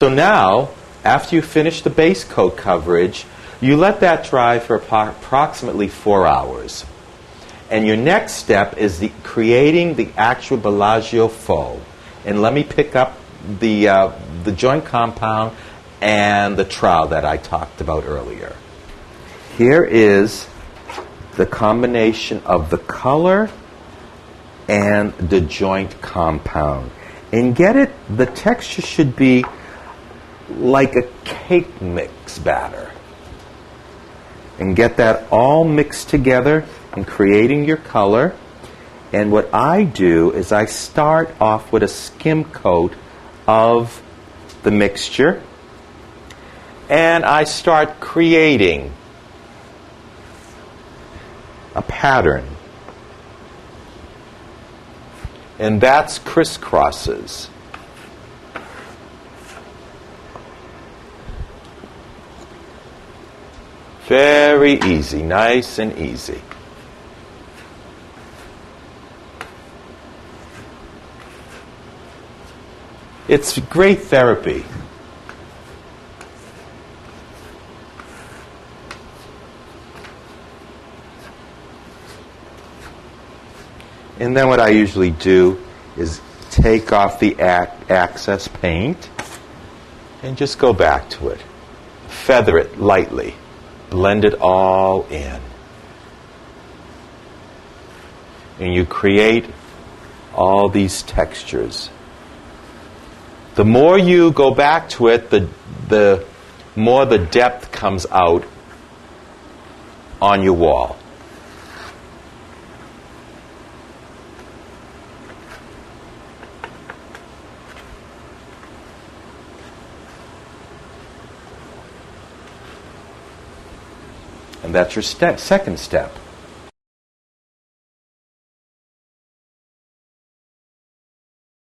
So now, after you finish the base coat coverage, you let that dry for approximately 4 hours. And your next step is creating the actual Bellagio Faux. And let me pick up the joint compound and the trowel that I talked about earlier. Here is the combination of the color and the joint compound. And the texture should be like a cake mix batter. And get that all mixed together and creating your color. And what I do is I start off with a skim coat of the mixture. And I start creating a pattern. And that's crisscrosses. Very easy, nice and easy. It's great therapy. And then what I usually do is take off the excess paint and just go back to it. Feather it lightly. Blend it all in. And you create all these textures. The more you go back to it, the more the depth comes out on your wall. And that's your second step.